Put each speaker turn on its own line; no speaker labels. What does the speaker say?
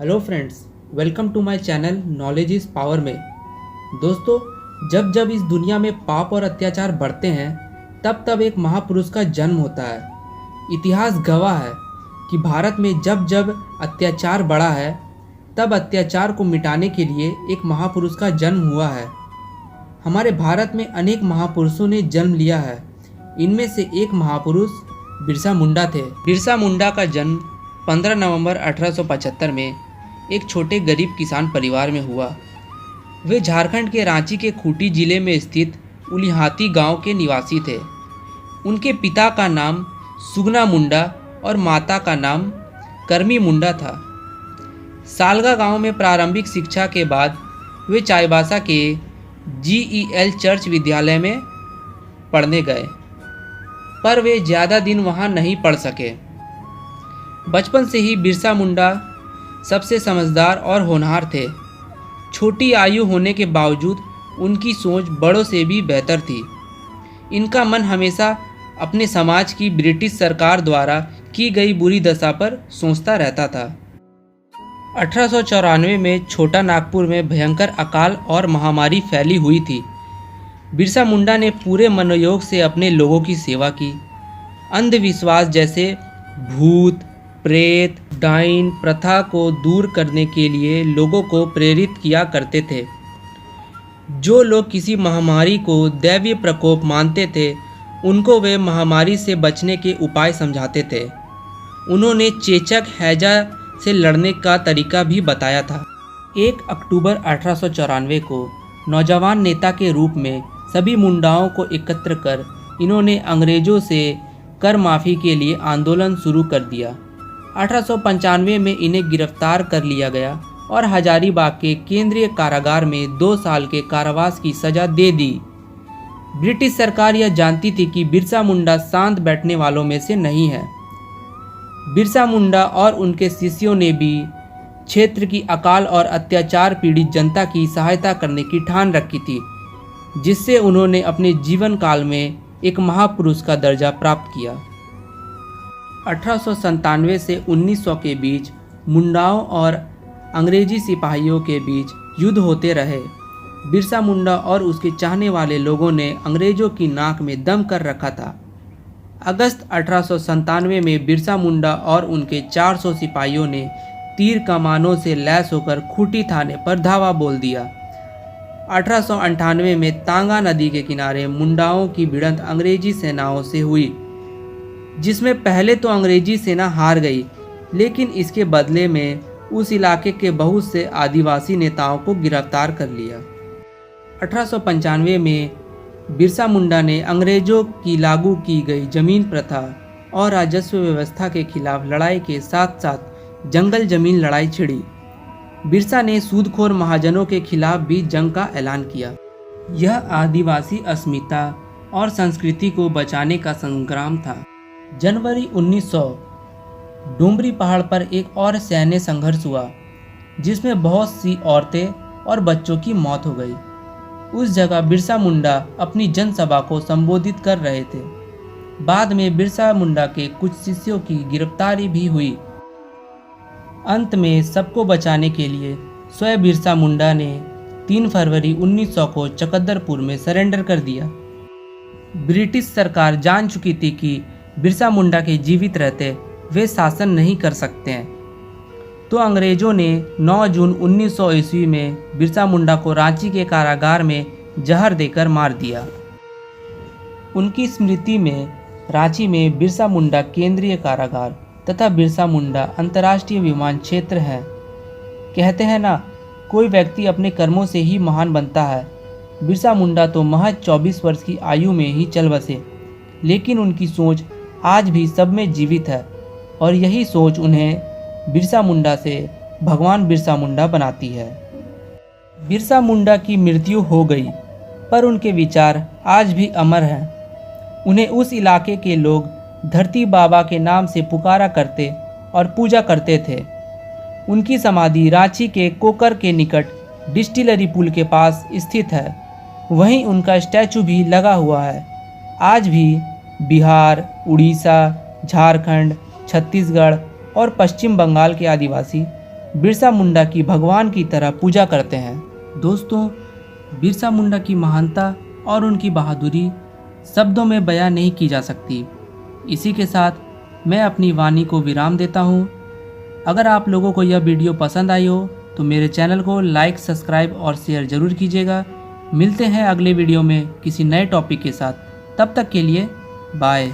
Hello friends, welcome to my channel knowledge is power में। दोस्तों, जब जब इस दुनिया में पाप और अत्याचार बढ़ते हैं तब तब एक महापुरुष का जन्म होता है। इतिहास गवाह है कि भारत में जब जब अत्याचार बढ़ा है तब अत्याचार को मिटाने के लिए एक महापुरुष का जन्म हुआ है। हमारे भारत में अनेक महापुरुषों ने जन्म लिया है। इनमें से एक महापुरुष बिरसा मुंडा थे। बिरसा मुंडा का जन्म 15 नवंबर 1875 में एक छोटे गरीब किसान परिवार में हुआ। वे झारखंड के रांची के खूंटी जिले में स्थित उलिहाती गांव के निवासी थे। उनके पिता का नाम सुगना मुंडा और माता का नाम करमी मुंडा था। सालगा गांव में प्रारंभिक शिक्षा के बाद वे चाईबासा के GEL चर्च विद्यालय में पढ़ने गए, पर वे ज़्यादा दिन वहां नहीं पढ़ सके। बचपन से ही बिरसा मुंडा सबसे समझदार और होनहार थे। छोटी आयु होने के बावजूद उनकी सोच बड़ों से भी बेहतर थी। इनका मन हमेशा अपने समाज की ब्रिटिश सरकार द्वारा की गई बुरी दशा पर सोचता रहता था। 1894 में छोटा नागपुर में भयंकर अकाल और महामारी फैली हुई थी। बिरसा मुंडा ने पूरे मनोयोग से अपने लोगों की सेवा की। अंधविश्वास जैसे भूत, प्रेत, डाइन प्रथा को दूर करने के लिए लोगों को प्रेरित किया करते थे। जो लोग किसी महामारी को दैवीय प्रकोप मानते थे, उनको वे महामारी से बचने के उपाय समझाते थे। उन्होंने चेचक हैजा से लड़ने का तरीका भी बताया था। 1 अक्टूबर 1894 को नौजवान नेता के रूप में सभी मुंडाओं को एकत्र कर इन्होंने अंग्रेजों से कर माफ़ी के लिए आंदोलन शुरू कर दिया। 1895 में इन्हें गिरफ्तार कर लिया गया और हजारीबाग के केंद्रीय कारागार में 2 साल के कारावास की सज़ा दे दी। ब्रिटिश सरकार यह जानती थी कि बिरसा मुंडा शांत बैठने वालों में से नहीं है। बिरसा मुंडा और उनके शिष्यों ने भी क्षेत्र की अकाल और अत्याचार पीड़ित जनता की सहायता करने की ठान रखी थी, जिससे उन्होंने अपने जीवन काल में एक महापुरुष का दर्जा प्राप्त किया। 1897 से 1900 के बीच मुंडाओं और अंग्रेजी सिपाहियों के बीच युद्ध होते रहे। बिरसा मुंडा और उसके चाहने वाले लोगों ने अंग्रेजों की नाक में दम कर रखा था। अगस्त 1897 में बिरसा मुंडा और उनके 400 सिपाहियों ने तीर कमानों से लैस होकर खूंटी थाने पर धावा बोल दिया। 1898 में तांगा नदी के किनारे मुंडाओं की भिड़ंत अंग्रेजी सेनाओं से हुई, जिसमें पहले तो अंग्रेजी सेना हार गई, लेकिन इसके बदले में उस इलाके के बहुत से आदिवासी नेताओं को गिरफ्तार कर लिया। 1895 में बिरसा मुंडा ने अंग्रेजों की लागू की गई जमीन प्रथा और राजस्व व्यवस्था के खिलाफ लड़ाई के साथ साथ जंगल जमीन लड़ाई छिड़ी। बिरसा ने सूदखोर महाजनों के खिलाफ भी जंग का ऐलान किया। यह आदिवासी अस्मिता और संस्कृति को बचाने का संग्राम था। जनवरी 1900 डोमरी पहाड़ पर एक और सैन्य संघर्ष हुआ, जिसमें बहुत सी औरतें और बच्चों की मौत हो गई। उस जगह बिरसा मुंडा अपनी जनसभा को संबोधित कर रहे थे। बाद में बिरसा मुंडा के कुछ शिष्यों की गिरफ्तारी भी हुई। अंत में सबको बचाने के लिए स्वयं बिरसा मुंडा ने 3 फरवरी 1900 को चकद्दरपुर में सरेंडर कर दिया। ब्रिटिश सरकार जान चुकी थी कि बिरसा मुंडा के जीवित रहते वे शासन नहीं कर सकते हैं, तो अंग्रेजों ने 9 जून 1900 ईस्वी में बिरसा मुंडा को रांची के कारागार में जहर देकर मार दिया। उनकी स्मृति में रांची में बिरसा मुंडा केंद्रीय कारागार तथा बिरसा मुंडा अंतर्राष्ट्रीय विमान क्षेत्र है। कहते हैं ना, कोई व्यक्ति अपने कर्मों से ही महान बनता है। बिरसा मुंडा तो महज 24 वर्ष की आयु में ही चल बसे, लेकिन उनकी सोच आज भी सब में जीवित है और यही सोच उन्हें बिरसा मुंडा से भगवान बिरसा मुंडा बनाती है। बिरसा मुंडा की मृत्यु हो गई, पर उनके विचार आज भी अमर हैं। उन्हें उस इलाके के लोग धरती बाबा के नाम से पुकारा करते और पूजा करते थे। उनकी समाधि रांची के कोकर के निकट डिस्टिलरी पुल के पास स्थित है। वहीं उनका स्टैचू भी लगा हुआ है। आज भी बिहार, उड़ीसा, झारखंड, छत्तीसगढ़ और पश्चिम बंगाल के आदिवासी बिरसा मुंडा की भगवान की तरह पूजा करते हैं। दोस्तों, बिरसा मुंडा की महानता और उनकी बहादुरी शब्दों में बयां नहीं की जा सकती। इसी के साथ मैं अपनी वाणी को विराम देता हूँ। अगर आप लोगों को यह वीडियो पसंद आई हो तो मेरे चैनल को लाइक, सब्सक्राइब और शेयर ज़रूर कीजिएगा। मिलते हैं अगले वीडियो में किसी नए टॉपिक के साथ। तब तक के लिए बाय।